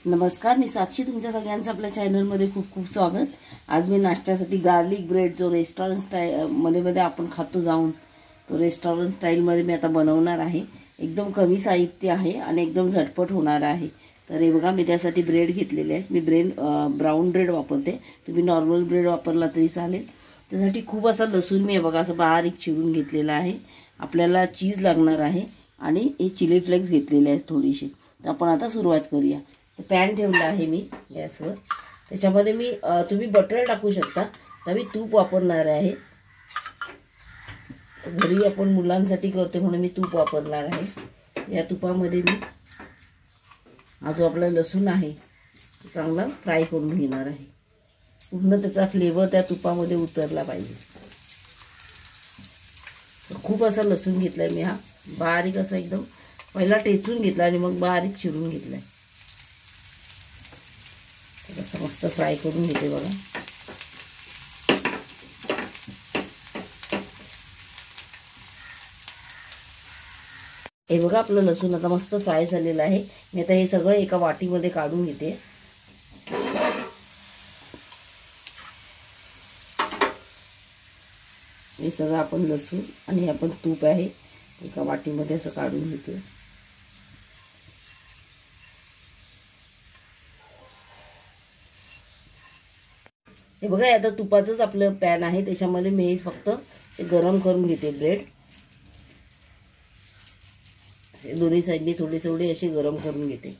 नमस्कार, मी साक्षी. तुमच्या सगळ्यांचं आपल्या चॅनलमध्ये खूप खूप स्वागत. आज मी नाश्त्यासाठी गार्लिक ब्रेड जो रेस्टॉरंट स्टाईल मध्ये आपण खातो जाऊन, तो रेस्टॉरंट स्टाईलमध्ये मी आता बनवणार आहे. एकदम कमी साहित्य आहे आणि एकदम झटपट होणार आहे. तर हे बघा, मी त्यासाठी ब्रेड घेतलेले आहे. मी ब्राऊन ब्रेड वापरते. तुम्ही नॉर्मल ब्रेड वापरला तरी चालेल. त्यासाठी खूप असा लसूण मी बघा असं बारीक चिरून घेतलेला आहे. आपल्याला चीज लागणार आहे आणि हे चिली फ्लेक्स घेतलेले आहेत थोडीशी. तर आपण आता सुरुवात करूया. पॅन ठेवला आहे मी गॅसवर. त्याच्यामध्ये मी तुम्ही बटर टाकू शकता. तर मी तूप वापरणार आहे. घरी आपण मुलांसाठी करतो म्हणून मी तूप वापरणार आहे. या तुपामध्ये मी हा जो आपला लसूण आहे चांगला फ्राय करून घेणार आहे. पूर्ण त्याचा फ्लेवर त्या तुपामध्ये उतरला पाहिजे. खूप असा लसूण घेतलाय मी. हा बारीक असा एकदम पहिला टेचून घेतला आणि मग बारीक चिरून घेतलाय. असं मस्त फ्राय करून घेते बघा. हे बघा, आपलं लसूण आता मस्त फ्राय झालेलं आहे. मी आता हे सगळं एका वाटीमध्ये काढून घेते. हे सगळं आपण लसूण आणि आपण तूप आहे एका वाटीमध्ये असं काढून घेते. हे बघा, आता तुपाचंच आपलं पॅन आहे. त्याच्यामध्ये मी फक्त गरम करून घेते ब्रेड. दोन्ही साईडनी थोडी थोडी अशी गरम करून घेते.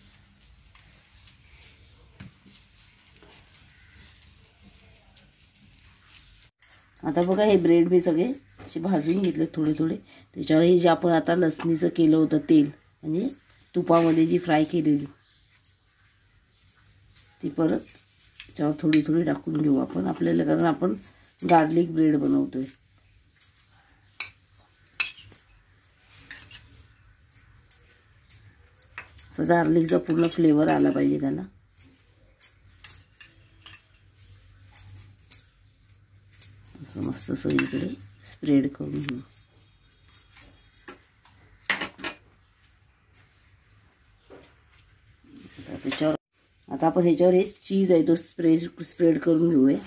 आता बघा, हे ब्रेड मी सगळे असे भाजून घेतले थोडे थोडे. त्याच्यावर हे जे आपण आता लसणीचं केलं होतं तेल, म्हणजे तुपामध्ये जी फ्राय केलेली ती परत त्याच्यावर थोडी थोडी टाकून घेऊ आपण. आपल्याला कारण आपण गार्लिक ब्रेड बनवतोय. सो गार्लिकचा पूर्ण फ्लेवर आला पाहिजे त्याला. असं मस्त सगळीकडे स्प्रेड करून घेऊ. त्याच्यावर आता आपण ह्याच्यावर हे चीज आहे तो स्प्रेड करून घेऊया.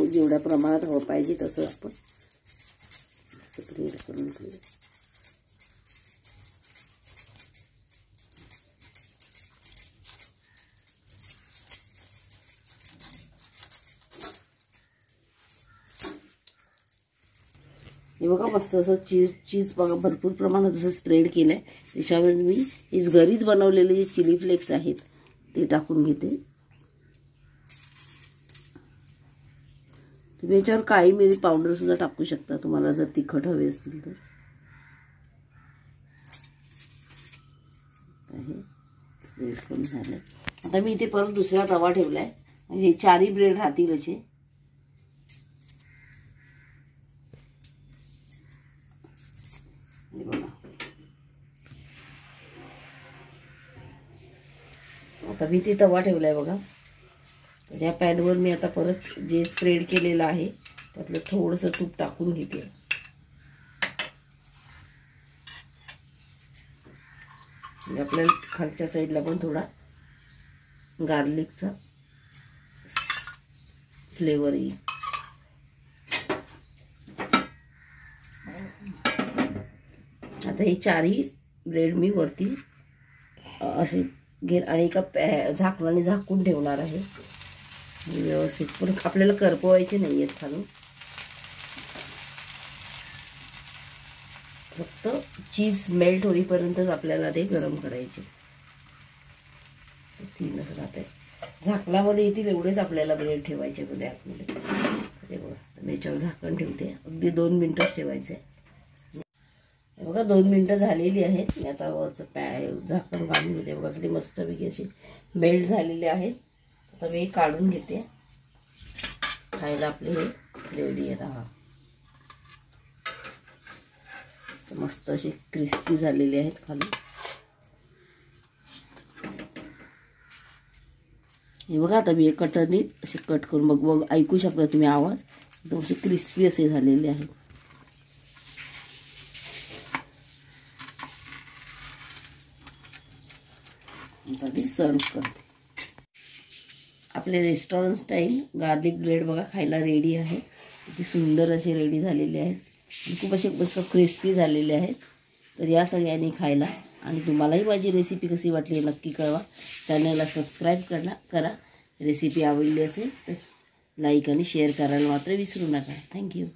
जेवढ्या प्रमाणात हवं पाहिजे तसं आपण स्प्रेड करून घेऊया. हे बघा, मस्त असं चीज बघा भरपूर प्रमाणात असं स्प्रेड केलं आहे. त्याच्यावर मी हे घरीच बनवलेले जे चिली फ्लेक्स आहेत ते टाकून घेते. तुम्ही याच्यावर काळी मिरी पावडर सुद्धा टाकू शकता तुम्हाला जर तिखट हवे असतील तर. स्प्रेड करून झालं. आता मी इथे परत दुसरा तवा ठेवलाय म्हणजे चारही ब्रेड राहतील असे. आता मी ते तवा ठेवलाय बघा. तर या पॅनवर मी आता परत जे स्प्रेड केलेलं आहे त्यातलं थोडंसं तूप टाकून घेते. आपल्याला खालच्या साईडला पण थोडा गार्लिकचा फ्लेवर येईल. आता हे चारही ब्रेड मी वरती असे आणि एका झाकणाने झाकून ठेवणार आहे व्यवस्थित. पण आपल्याला करपवायचे नाही आहेत खालून. फक्त चीज मेल्ट होईपर्यंतच आपल्याला ते गरम करायचे. तीनच राहत आहे. झाकणामध्ये येतील एवढेच आपल्याला ब्रेड ठेवायचे मध्ये आतमध्ये. ते बघा, मी याच्यावर झाकण ठेवते. अगदी 2 मिनिटच ठेवायचं आहे. बघा, 2 मिनिटं झालेली आहेत. मी आता वरचं झाकण काढून घेते. बघा किती मस्तपैकी अशी मेल्ट झालेले आहेत. आता मी काढून घेते. खायला आपले हे रेडी आहेत. हा मस्त असे क्रिस्पी झालेले आहेत खाली. हे बघा, आता मी कटरनी असे कट करून बघ ऐकू शकता तुम्ही आवाज. एकदम असे क्रिस्पी असे झालेले आहेत. आता ते सर्व करते. आपले रेस्टॉरंट स्टाईल गार्लिक ब्रेड बघा खायला रेडी आहे. किती सुंदर असे रेडी झालेले आहेत आणि खूप असे मस्त क्रिस्पी झालेले आहेत. तर या सगळ्यांनी खायला. आणि तुम्हालाही माझी रेसिपी कशी वाटली नक्की कळवा. चॅनलला सबस्क्राईब करा. रेसिपी आवडली असेल तर लाईक आणि शेअर करायला मात्र विसरू नका. थँक्यू.